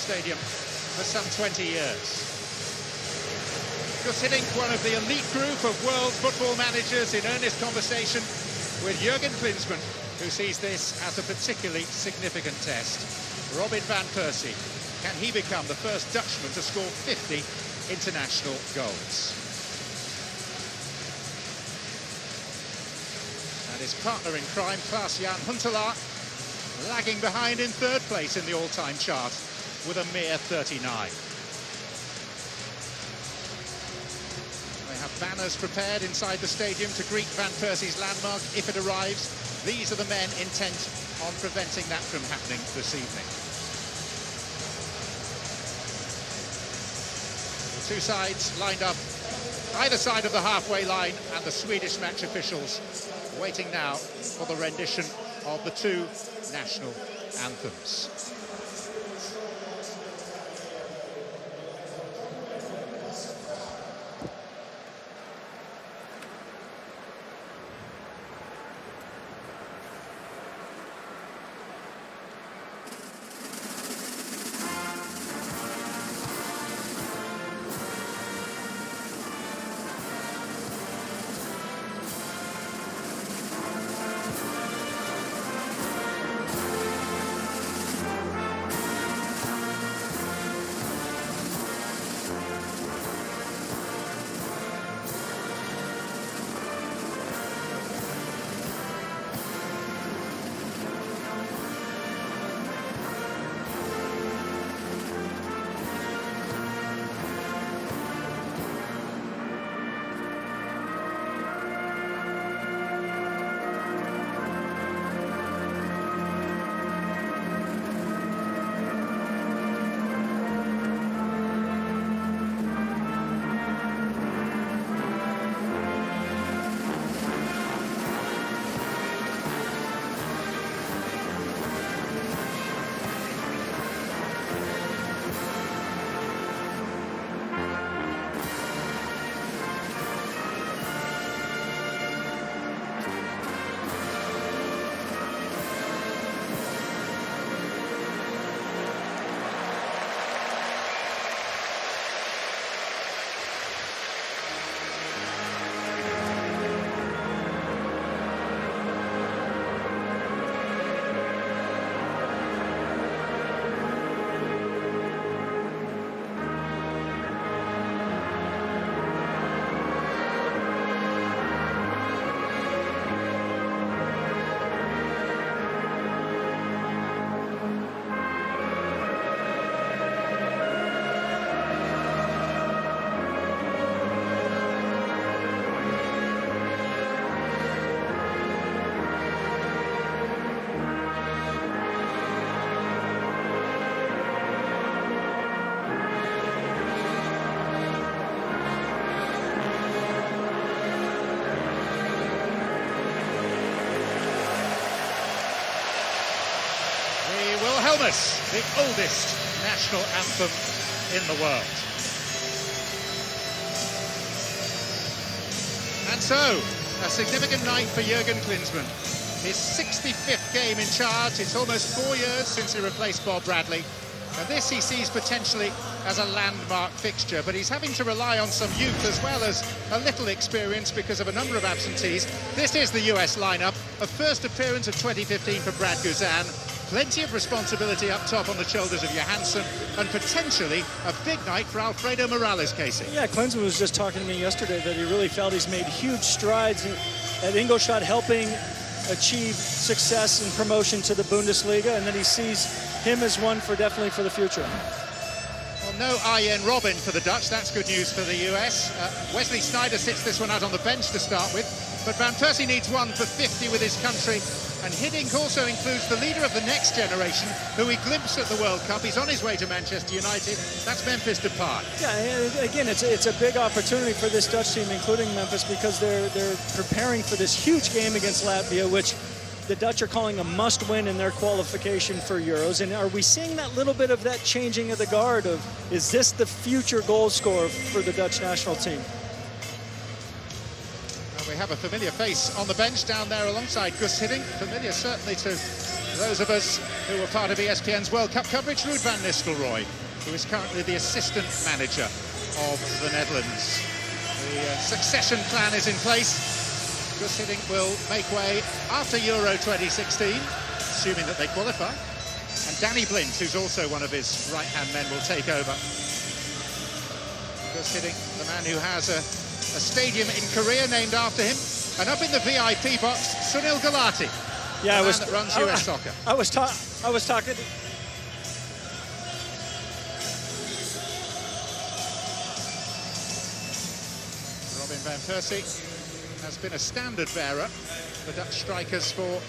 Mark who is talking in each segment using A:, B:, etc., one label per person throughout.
A: Stadium for some 20 years. Gus Hiddink, one of the elite group of world football managers, in earnest conversation with Jurgen Klinsmann, who sees this as a particularly significant test. Robin van Persie, can he become the first Dutchman to score 50 international goals? And his partner in crime, Klaas-Jan Huntelaar, lagging behind in third place in the all-time chart with a mere 39. They have banners prepared inside the stadium to greet Van Persie's landmark if it arrives. These are the men intent on preventing that from happening this evening. The two sides lined up either side of the halfway line, and the Swedish match officials waiting now for the rendition of the two national anthems. Wilhelmus, the oldest national anthem in the world. And so, a significant night for Jurgen Klinsmann. His 65th game in charge. It's almost 4 years since he replaced Bob Bradley. And this he sees potentially as a landmark fixture, but he's having to rely on some youth as well as a little experience because of a number of absentees. This is the US lineup, a first appearance of 2015 for Brad Guzan. Plenty of responsibility up top on the shoulders of Johansson, and potentially a big night for Alfredo Morales, Casey.
B: Yeah, Klinsmann was just talking to me yesterday that he really felt he's made huge strides at Ingolstadt, helping achieve success and promotion to the Bundesliga, and then he sees him as one for definitely for the future.
A: Well, no Arjen Robben for the Dutch. That's good news for the US. Wesley Sneijder sits this one out on the bench to start with, but Van Persie needs one for 50 with his country. And Hiddink also includes the leader of the next generation, who he glimpsed at the World Cup. He's on his way to Manchester United. That's Memphis Depay.
B: Yeah, again, it's a big opportunity for this Dutch team, including Memphis, because they're preparing for this huge game against Latvia, which the Dutch are calling a must-win in their qualification for Euros. And are we seeing that little bit of that changing of the guard of, is this the future goal scorer for the Dutch national team?
A: We have a familiar face on the bench down there alongside Gus Hiddink, familiar certainly to Those of us who were part of ESPN's World Cup coverage, Ruud van Nistelrooy, who is currently the assistant manager of the Netherlands. The succession plan is in place. Guus Hiddink will make way after Euro 2016, assuming that they qualify. And Danny Blind, who's also one of his right-hand men, will take over. Guus Hiddink, the man who has a stadium in Korea named after him. And up in the VIP box, Sunil Gulati,
B: yeah,
A: the man that runs US Soccer.
B: I was talking.
A: Robin van Persie has been a standard bearer for Dutch strikers for,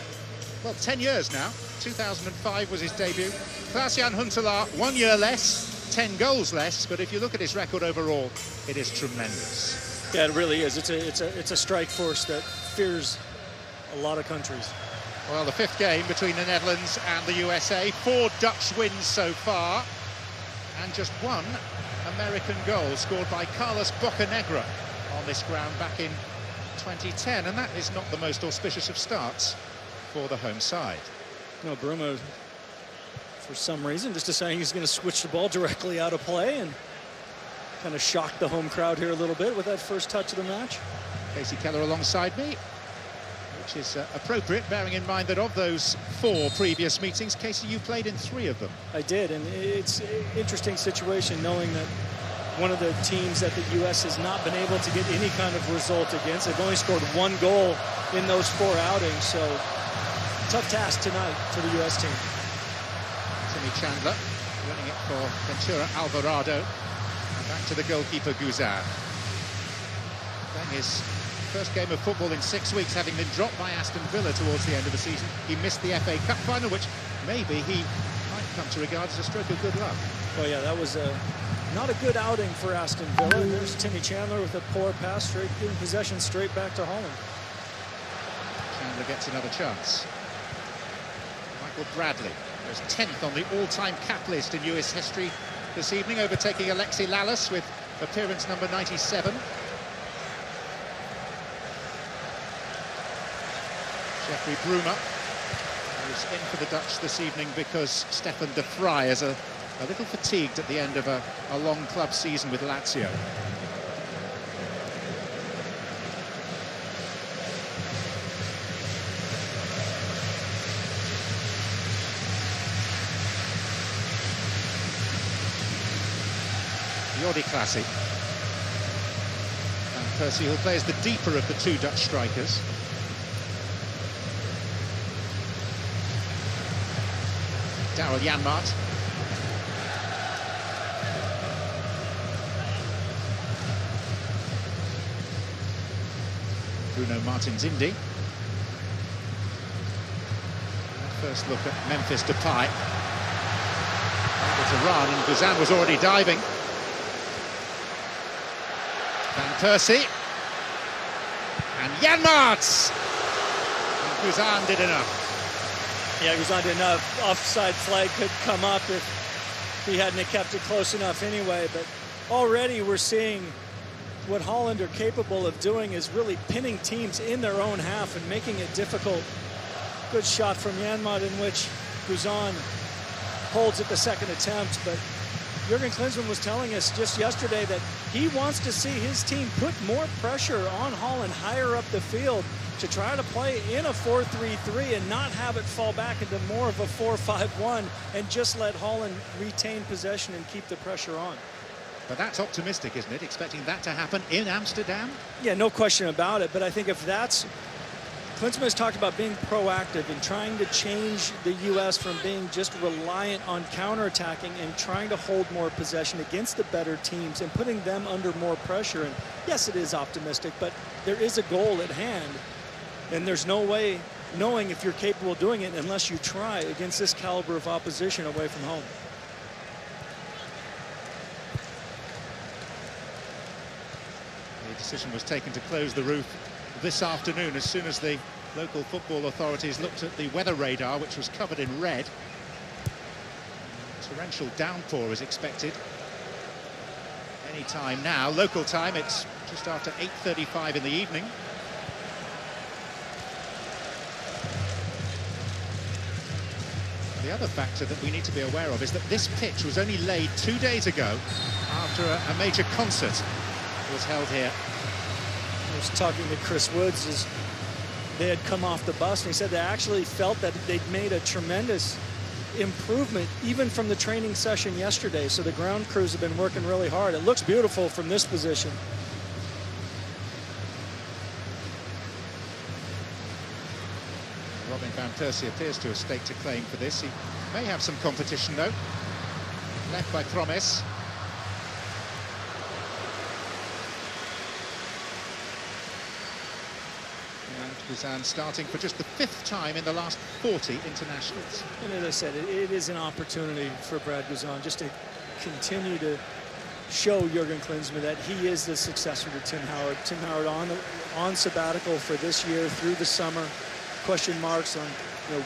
A: well, 10 years now. 2005 was his debut. Klaas-Jan Huntelaar, 1 year less, 10 goals less, but if you look at his record overall, it is tremendous.
B: Yeah, it really is. It's a strike force that fears a lot of countries.
A: Well, the fifth game between the Netherlands and the USA. 4 Dutch wins so far, and just 1 American goal scored by Carlos Bocanegra on this ground back in 2010, and that is not the most auspicious of starts for the home side.
B: No, Bruma, for some reason, just deciding he's going to switch the ball directly out of play and kind of shocked the home crowd here a little bit with that first touch of the match.
A: Kasey Keller alongside me, which is appropriate, bearing in mind that of those 4 previous meetings, Kasey, you played in 3 of them.
B: I did, and it's an interesting situation knowing that one of the teams that the U.S. has not been able to get any kind of result against. They've only scored 1 goal in those 4 outings, so tough task tonight for the U.S. team.
A: Timmy Chandler winning it for Ventura Alvarado. And back to the goalkeeper, Guzan. Playing his first game of football in 6 weeks, having been dropped by Aston Villa towards the end of the season. He missed the FA Cup final, which maybe he might come to regard as a stroke of good luck.
B: Well, yeah, that was not a good outing for Aston Villa. And there's Timmy Chandler with a poor pass, straight giving possession straight back to Holland.
A: Chandler gets another chance. Michael Bradley was 10th on the all-time cap list in US history this evening, overtaking Alexi Lalas with appearance number 97. Jeffrey Bruma, who's in for the Dutch this evening because Stefan de Vrij is a little fatigued at the end of a long club season with Lazio. Jordi Clasie. And Persie, who plays the deeper of the 2 Dutch strikers. Daryl Janmaat. Bruno Martins Indy. First look at Memphis Depay. Able to run, and Guzan was already diving. Van Persie. And Janmaat! And Guzan did enough.
B: Yeah, Guzan did enough. Offside flag could come up if he hadn't kept it close enough anyway, but already we're seeing what Holland are capable of doing is really pinning teams in their own half and making it difficult. Good shot from Janmaat in which Guzan holds at the second attempt, but Jurgen Klinsmann was telling us just yesterday that he wants to see his team put more pressure on Holland higher up the field to try to play in a 4-3-3 and not have it fall back into more of a 4-5-1 and just let Holland retain possession and keep the pressure on.
A: But that's optimistic, isn't it? Expecting that to happen in Amsterdam?
B: Yeah, no question about it. But I think if that's... Klinsmann has talked about being proactive and trying to change the U.S. from being just reliant on counterattacking and trying to hold more possession against the better teams and putting them under more pressure. And yes, it is optimistic, but there is a goal at hand. And there's no way knowing if you're capable of doing it unless you try against this caliber of opposition away from home.
A: The decision was taken to close the roof this afternoon as soon as the local football authorities looked at the weather radar, which was covered in red. Torrential downpour is expected any time now. Local time, it's just after 8:35 in the evening. The other factor that we need to be aware of is that this pitch was only laid 2 days ago after a major concert was held here.
B: I was talking to Chris Woods as they had come off the bus, and he said they actually felt that they'd made a tremendous improvement even from the training session yesterday. So the ground crews have been working really hard. It looks beautiful from this position.
A: Robin van Persie appears to have staked a claim for this. He may have some competition though. Left by Promes. And Guzan starting for just the 5th time in the last 40 internationals.
B: And as I said, it is an opportunity for Brad Guzan just to continue to show Jurgen Klinsmann that he is the successor to Tim Howard. Tim Howard on sabbatical for this year through the summer. Question marks on,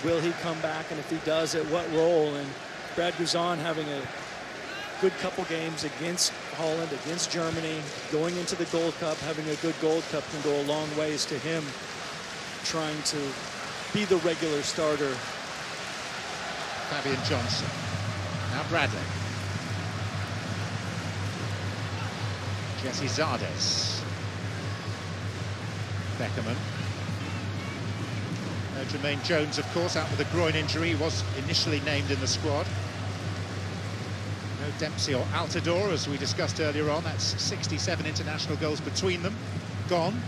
B: will he come back, and if he does, at what role? And Brad Guzan having a good couple games against Holland, against Germany, going into the Gold Cup, having a good Gold Cup can go a long ways to him trying to be the regular starter.
A: Fabian Johnson. Now Bradley. Jesse Zardes. Beckerman. Jermaine Jones, of course, out with a groin injury. He was initially named in the squad. No Dempsey or Altidore, as we discussed earlier on. That's 67 international goals between them. Gone.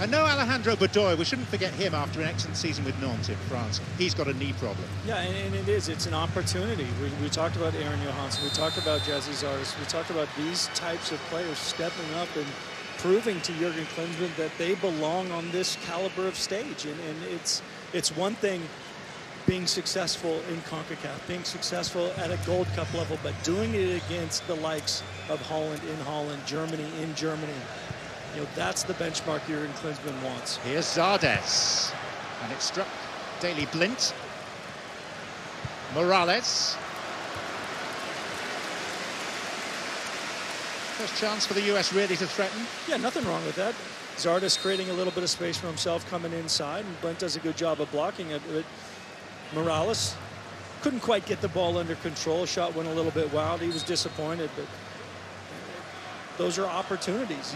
A: And no Alejandro Bedoya. We shouldn't forget him after an excellent season with Nantes in France. He's got a knee problem.
B: Yeah, and it's an opportunity. We talked about Aaron Johansson. We talked about Jesse Zardes. We talked about these types of players stepping up and proving to Jurgen Klinsmann that they belong on this caliber of stage. And it's one thing being successful in CONCACAF, being successful at a Gold Cup level, but doing it against the likes of Holland in Holland, Germany in Germany. That's the benchmark Jurgen Klinsmann wants.
A: Here's Zardes. And it struck Daley Blind. Morales. First chance for the US really to threaten.
B: Yeah, nothing wrong with that. Zardes creating a little bit of space for himself coming inside, and Brent does a good job of blocking it. But Morales couldn't quite get the ball under control. Shot went a little bit wild. He was disappointed, but those are opportunities.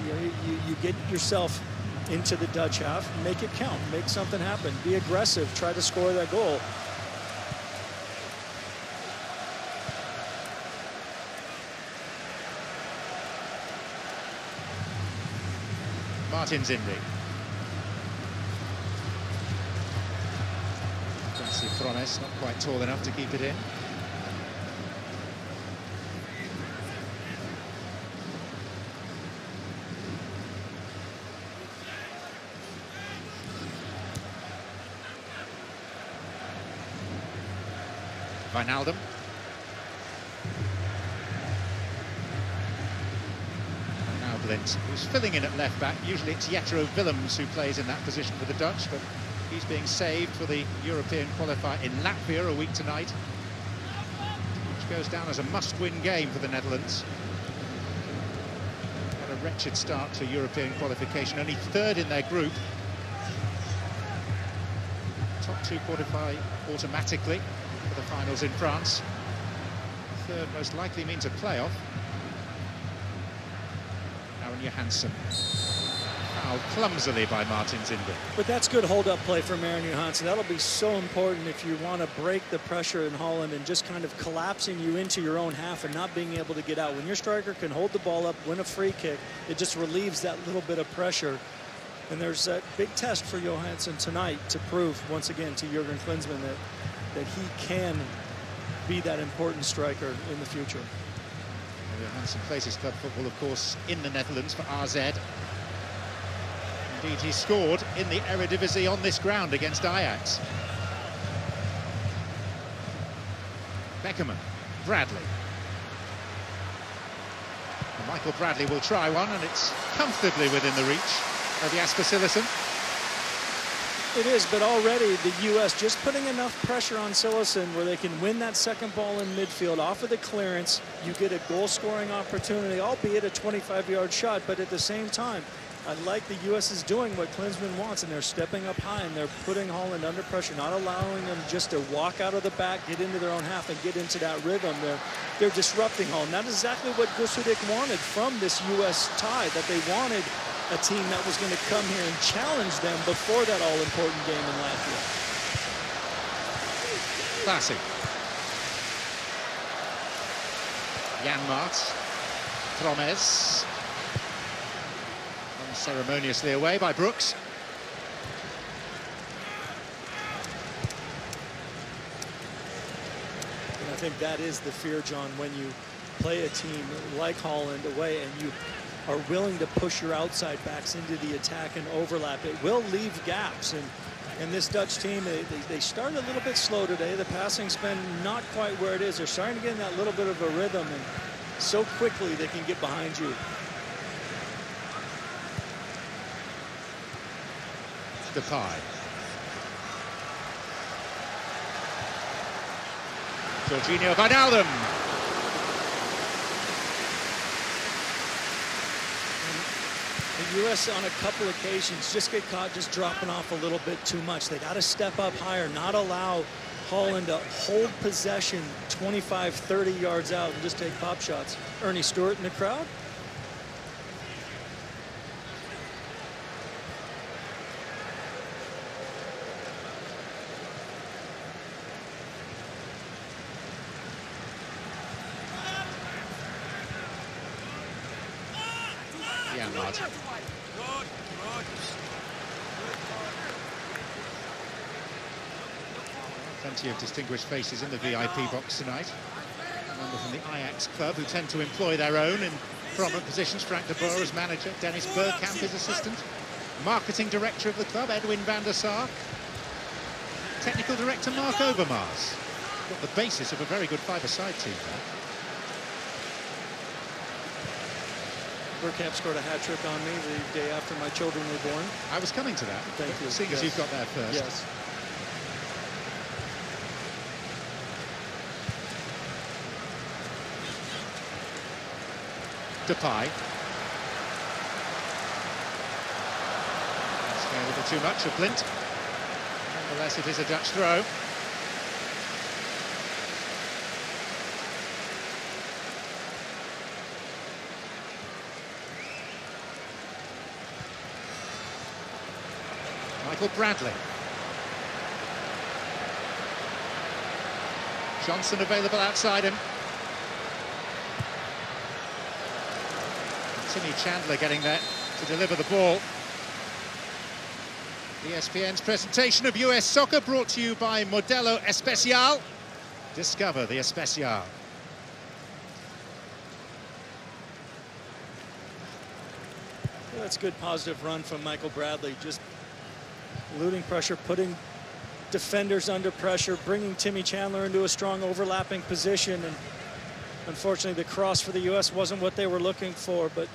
B: You get yourself into the Dutch half, make it count, make something happen, be aggressive, try to score that goal.
A: Martin Zindri. Francis Promes not quite tall enough to keep it in. Wijnaldum. Blind, who's filling in at left back. Usually it's Jetro Willems who plays in that position for the Dutch, but he's being saved for the European qualifier in Latvia a week tonight, which goes down as a must-win game for the Netherlands. Had a wretched start to European qualification, only 3rd in their group. Top 2 qualify automatically for the finals in France. 3rd most likely means a playoff. Aaron Johansson. Fouled clumsily by Martin Zindri.
B: But that's good hold-up play from Aaron Johansson. That'll be so important if you want to break the pressure in Holland and just kind of collapsing you into your own half and not being able to get out. When your striker can hold the ball up, win a free kick, it just relieves that little bit of pressure. And there's that big test for Johansson tonight to prove, once again, to Jurgen Klinsmann that he can be that important striker in the future.
A: Johansson plays his club football, of course, in the Netherlands for AZ. Indeed, he scored in the Eredivisie on this ground against Ajax. Beckerman, Bradley. And Michael Bradley will try one, and it's comfortably within the reach of Jasper Cillessen.
B: It is, but already the U.S. just putting enough pressure on Cillessen where they can win that second ball in midfield. Off of the clearance, you get a goal-scoring opportunity, albeit a 25-yard shot, but at the same time, I like the U.S. is doing what Klinsmann wants, and they're stepping up high, and they're putting Holland under pressure, not allowing them just to walk out of the back, get into their own half, and get into that rhythm. They're disrupting Holland. That's exactly what Gusudik wanted from this U.S. tie, that they wanted a team that was going to come here and challenge them before that all-important game in Latvia.
A: Classic. Janmaat, Tromes. Unceremoniously away by Brooks.
B: And I think that is the fear, John, when you play a team like Holland away and you are willing to push your outside backs into the attack and overlap. It will leave gaps. And this Dutch team, they started a little bit slow today. The passing's been not quite where it is. They're starting to get in that little bit of a rhythm, and so quickly they can get behind you.
A: Depay. Jorginho Wijnaldum.
B: The U.S. on a couple occasions just get caught just dropping off a little bit too much. They got to step up higher, not allow Holland to hold possession 25, 30 yards out and just take pop shots. Ernie Stewart in the crowd.
A: Janmaat. Plenty of distinguished faces in the VIP box tonight. A member from the Ajax club who tend to employ their own in prominent positions. Frank de Boer as manager, Dennis Bergkamp his assistant. Marketing director of the club, Edwin van der Sar. Technical director, Mark Overmars. Got the basis of a very good five-a-side team there.
B: Bergkamp scored a hat-trick on me the day after my children were born.
A: I was coming to that.
B: Thank you.
A: Seeing as you've got there first.
B: Yes.
A: Depay. That's a little too much of Blind. Nonetheless, it is a Dutch throw. Michael Bradley. Johnson available outside him. Timmy Chandler getting there to deliver the ball. ESPN's presentation of US soccer brought to you by Modelo Especial. Discover the Especial.
B: Well, that's a good positive run from Michael Bradley. Just eluding pressure, putting defenders under pressure, bringing Timmy Chandler into a strong overlapping position. And unfortunately, the cross for the U.S. wasn't what they were looking for, but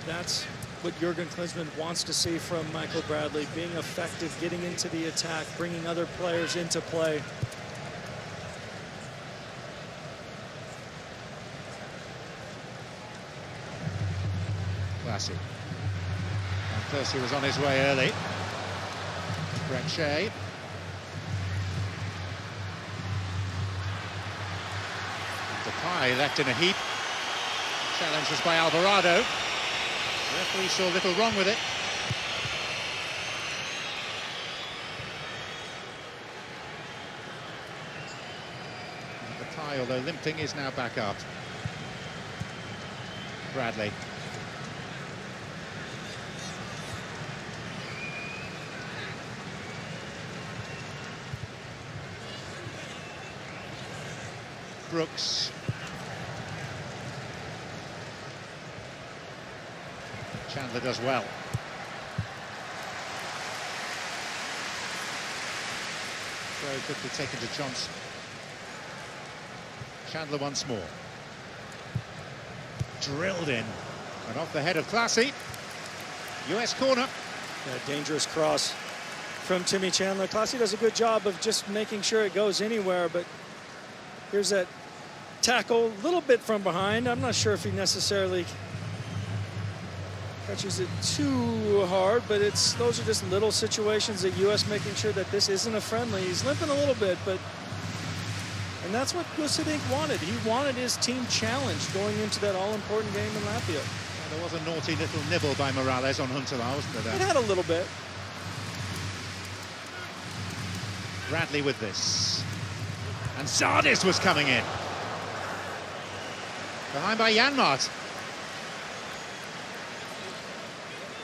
B: that's what Jurgen Klinsmann wants to see from Michael Bradley, being effective, getting into the attack, bringing other players into play.
A: Classic. And Percy was on his way early. Brett Shea. Depay left in a heap. Challenge was by Alvarado. The referee saw little wrong with it. Depay, although limping, is now back up. Bradley. Brooks. Chandler does well. Throw could be taken to Johnson. Chandler once more. Drilled in. And off the head of Classy. US corner.
B: A dangerous cross from Timmy Chandler. Classy does a good job of just making sure it goes anywhere, but here's that tackle a little bit from behind. I'm not sure if he necessarily touches it too hard, but those are just little situations that U.S. making sure that this isn't a friendly. He's limping a little bit, and that's what Vucinic wanted. He wanted his team challenged going into that all-important game in Latvia.
A: Well, there was a naughty little nibble by Morales on Huntelaar, wasn't there?
B: It had a little bit.
A: Bradley with this. And Zardes was coming in. Behind by Janmaat.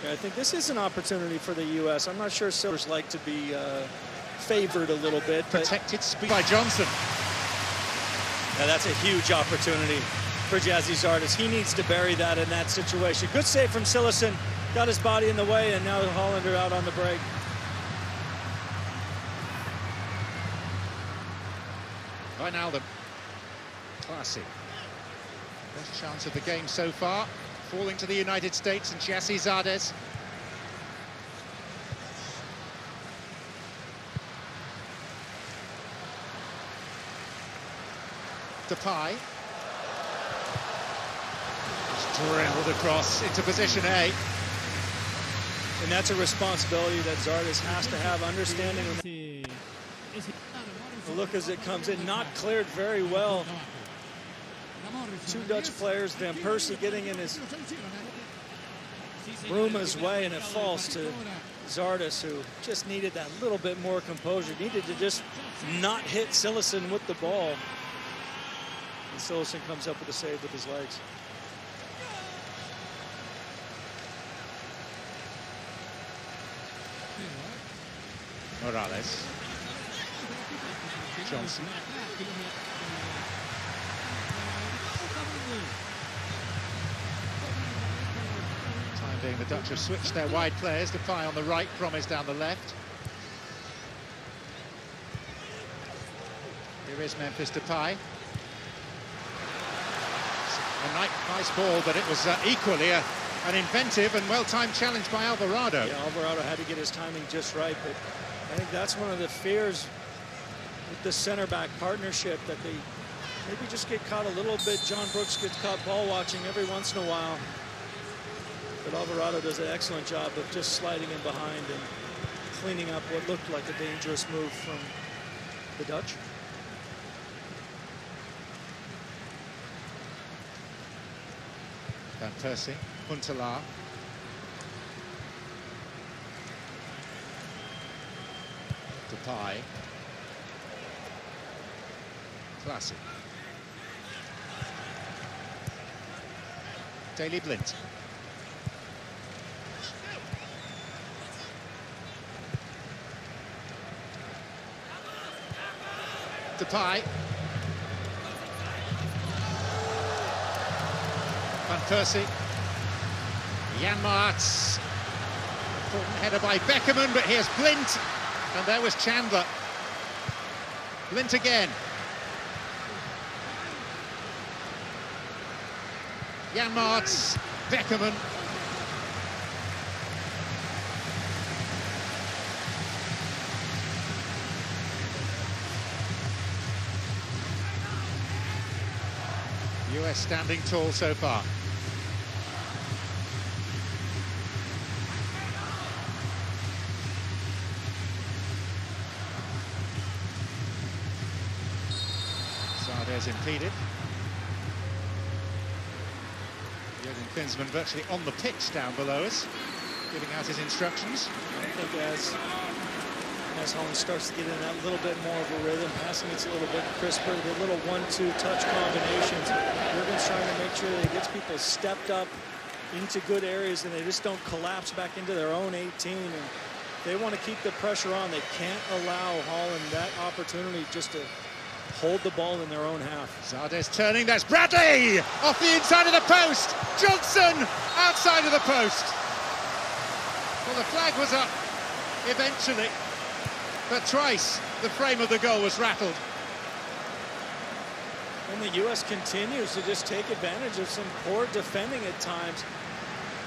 B: Yeah, I think this is an opportunity for the U.S. I'm not sure Silvers like to be favored a little bit.
A: Protected speed by Johnson.
B: Yeah, that's a huge opportunity for Gyasi Zardes. He needs to bury that in that situation. Good save from Cillessen. Got his body in the way, and now Hollander out on the break.
A: Wijnaldum. Classy. Best chance of the game so far. Falling to the United States and Gyasi Zardes. Depay. Just drilled across into position A.
B: And that's a responsibility that Zardes has to have, understanding. Look as it comes in, not cleared very well. Two Dutch players, Van Persie getting in his Bruma's way, and it falls to Zardes, who just needed that little bit more composure, needed to just not hit Cillessen with the ball. And Cillessen comes up with a save with his legs.
A: Morales. Johnson. Time being, the Dutch have switched their wide players. Depay on the right, Promes down the left. Here is Memphis Depay. A nice ball, but it was equally an inventive and well-timed challenge by Alvarado.
B: Yeah, Alvarado had to get his timing just right, but I think that's one of the fears with the center-back partnership, that they maybe just get caught a little bit. John Brooks gets caught ball watching every once in a while. But Alvarado does an excellent job of just sliding in behind and cleaning up what looked like a dangerous move from the Dutch.
A: Van Persie, Huntelaar. Depay. Classy. Daley Blind. Depay. Van Persie. Janmaat. Important header by Beckerman, but here's Blind. And there was Chandler. Blind again. Janmaat, Beckerman. US standing tall so far. Zardes impeded. Jürgen Klinsmann virtually on the pitch down below us, giving out his instructions.
B: I think as Holland starts to get in that little bit more of a rhythm, passing it's a little bit crisper, the little 1-2 touch combinations. Jürgen's trying to make sure that he gets people stepped up into good areas and they just don't collapse back into their own 18. And they want to keep the pressure on. They can't allow Holland that opportunity just to hold the ball in their own half.
A: Zardes turning, that's Bradley! Off the inside of the post! Johnson outside of the post! Well, the flag was up eventually, but twice the frame of the goal was rattled.
B: And the U.S. continues to just take advantage of some poor defending at times.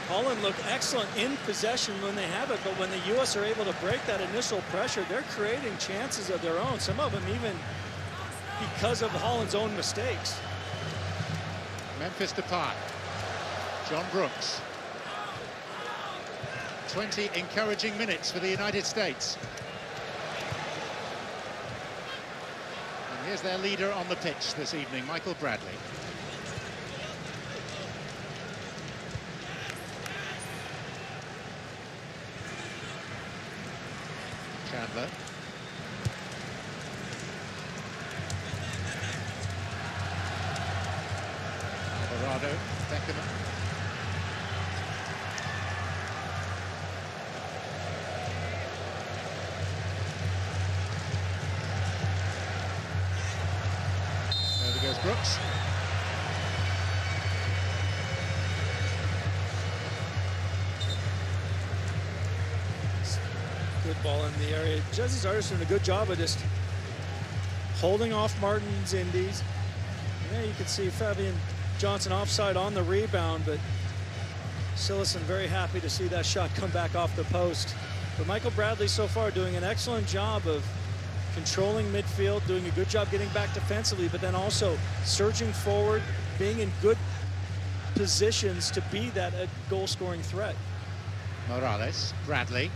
B: Holland look excellent in possession when they have it, but when the U.S. are able to break that initial pressure, they're creating chances of their own, some of them even because of Holland's own mistakes.
A: Memphis Depay. John Brooks. 20 encouraging minutes for the United States. And here's their leader on the pitch this evening, Michael Bradley. Chandler. Alvarado, Beckham. There goes Brooks.
B: Good ball in the area. Jesse's Artist doing a good job of just holding off Martin's indies. Yeah, you can see Fabian Johnson offside on the rebound, but Cillessen very happy to see that shot come back off the post. But Michael Bradley so far doing an excellent job of controlling midfield, doing a good job getting back defensively, but then also surging forward, being in good positions to be that goal-scoring threat.
A: Morales, Bradley.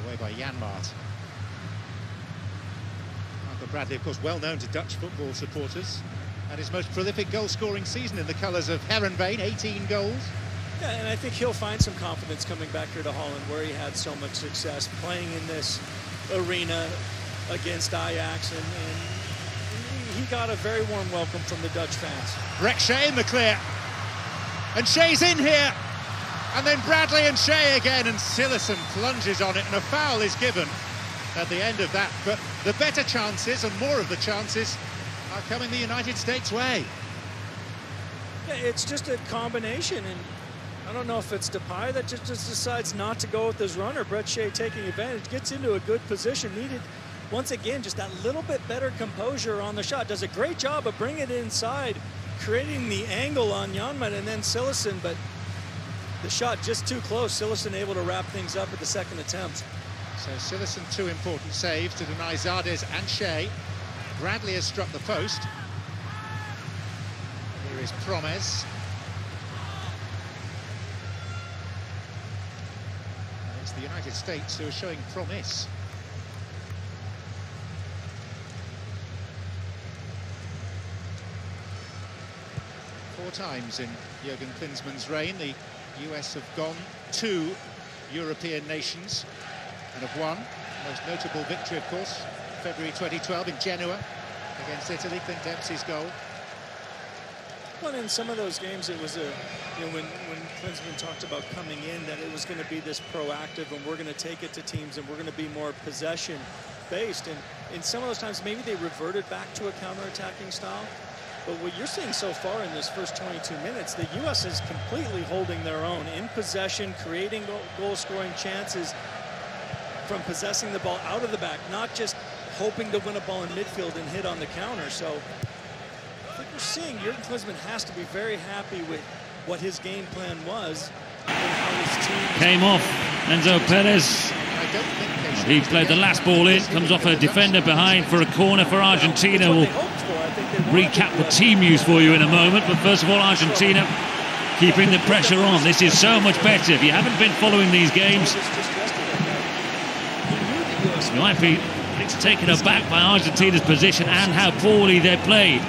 A: Away by Janmaat. Michael Bradley, of course, well known to Dutch football supporters. And his most prolific goal-scoring season in the colours of Heerenveen, 18 goals.
B: Yeah, and I think he'll find some confidence coming back here to Holland, where he had so much success playing in this arena against Ajax, and he got a very warm welcome from the Dutch fans.
A: Brek Shea in the clear. And Shea's in here. And then Bradley and Shea again, and Cillessen plunges on it, and a foul is given at the end of that. But the better chances, and more of the chances, are coming the United States' way.
B: Yeah, it's just a combination, and I don't know if it's Depay that just decides not to go with his runner. Brek Shea taking advantage, gets into a good position, needed, once again, just that little bit better composure on the shot. Does a great job of bringing it inside, creating the angle on Janmaat and then Cillessen, but the shot just too close. Cillessen able to wrap things up at the second attempt.
A: So Cillessen, two important saves to deny Zardes and Shea. Bradley has struck the post. Here is Promes. And it's the United States who are showing promise. Four times in Jurgen Klinsmann's reign, the US have gone to European nations and have won. Most notable victory, of course, February 2012 in Genoa against Italy, Clint Dempsey's goal.
B: Well, in some of those games, it was when Klinsmann talked about coming in, that it was going to be this proactive, and we're going to take it to teams, and we're going to be more possession-based. And in some of those times, maybe they reverted back to a counter-attacking style. But what you're seeing so far in this first 22 minutes, the U.S. is completely holding their own, in possession, creating goal-scoring chances from possessing the ball out of the back, not just hoping to win a ball in midfield and hit on the counter. So I think we're seeing Jurgen Klinsmann has to be very happy with what his game plan was and how his team
C: came off. Enzo Perez. He played the last ball in, comes off a defender behind for a corner for Argentina. We'll recap the team news for you in a moment, but first of all, Argentina keeping the pressure on. This is so much better. If you haven't been following these games, you might be taken aback by Argentina's position and how poorly they played.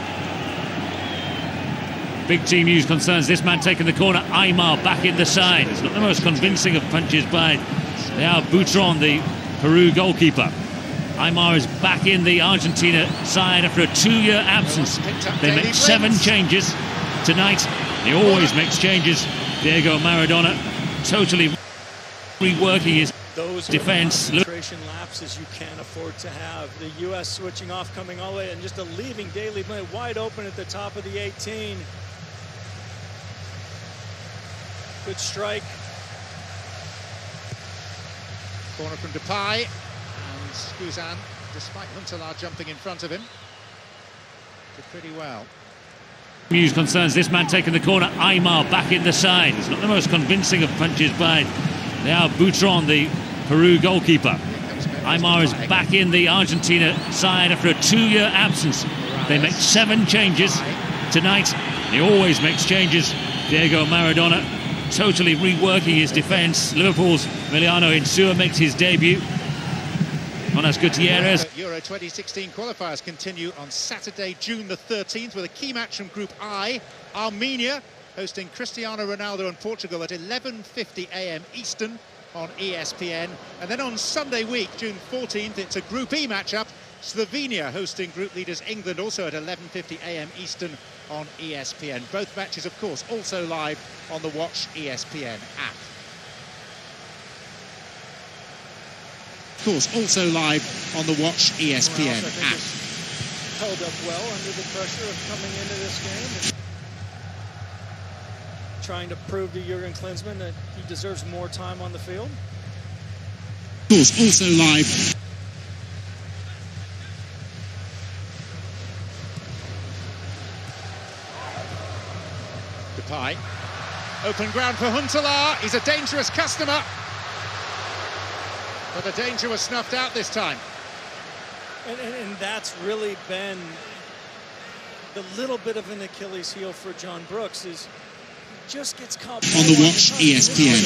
C: Big team news concerns this man taking the corner. Aymar back in the side. It's not the most convincing of punches by Leao Boutron, the Peru goalkeeper. Aymar is back in the Argentina side after a 2-year absence. They make 7 changes tonight. He always makes changes. Diego Maradona totally reworking his defense.
B: Concentration lapses you can't afford to have. The U.S. switching off, coming all the way, and just leaving Daley Blind wide open at the top of the 18. Good strike.
A: Corner from Depay, and Skuzan, despite Huntelaar jumping in front of him, did pretty well.
C: News concerns this man taking the corner. Aymar back in the side. It's not the most convincing of punches by Leao Boutron, the Peru goalkeeper. Aymar is back in the Argentina side after a 2-year absence. They make 7 changes tonight. He always makes changes. Diego Maradona totally reworking his defence. Liverpool's Emiliano Insua makes his debut. Jonas Gutierrez.
A: Euro 2016 qualifiers continue on Saturday, June the 13th, with a key match from Group I. Armenia hosting Cristiano Ronaldo and Portugal at 11:50 a.m. Eastern on ESPN. And then on Sunday week, June 14th, it's a Group E matchup. Slovenia hosting group leaders England, also at 11:50 a.m. Eastern on ESPN. Both matches, of course, also live on the Watch ESPN app. Of course, also live on the Watch ESPN app.
B: Held up well under the pressure of coming into this game. Trying to prove to Jurgen Klinsmann that he deserves more time on the field.
A: Of course, also live. Depay. Open ground for Huntelaar. He's a dangerous customer. But the danger was snuffed out this time.
B: And that's really been the little bit of an Achilles heel for John Brooks, is he just gets caught
A: on the Watch ESPN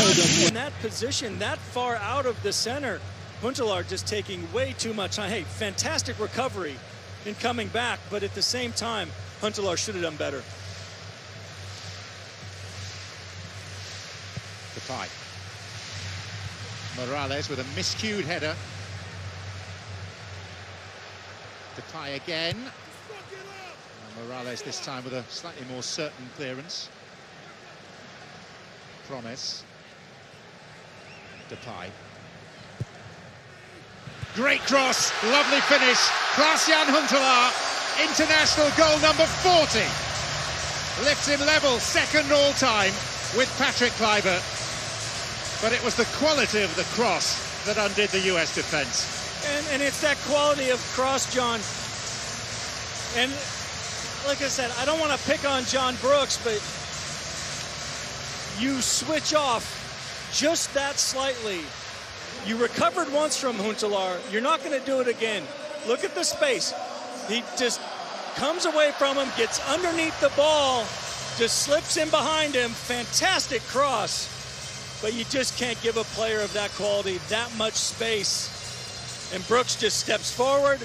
B: app. In that position, that far out of the center, Huntelaar just taking way too much time. Hey, fantastic recovery in coming back, but at the same time, Huntelaar should have done better.
A: Depay. Morales with a miscued header. Depay again. And Morales this time with a slightly more certain clearance. Promise. Depay. Great cross, lovely finish. Klaas-Jan Huntelaar, international goal number 40. Lifts him level, second all-time with Patrick Kluivert. But it was the quality of the cross that undid the US defence.
B: And it's that quality of cross, John. And like I said, I don't want to pick on John Brooks, but you switch off just that slightly. You recovered once from Huntelaar. You're not going to do it again. Look at the space. He just comes away from him, gets underneath the ball, just slips in behind him. Fantastic cross. But you just can't give a player of that quality that much space. And Brooks just steps forward.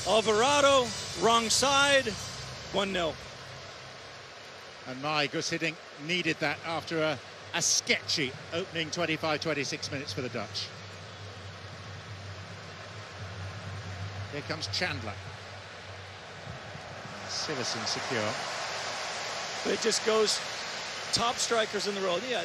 B: Alvarado, wrong side, 1-0.
A: And my Guus Hiddink needed that after a sketchy opening 25-26 minutes for the Dutch. Here comes Chandler. Siversen secure.
B: But it just goes top strikers in the road. Yeah.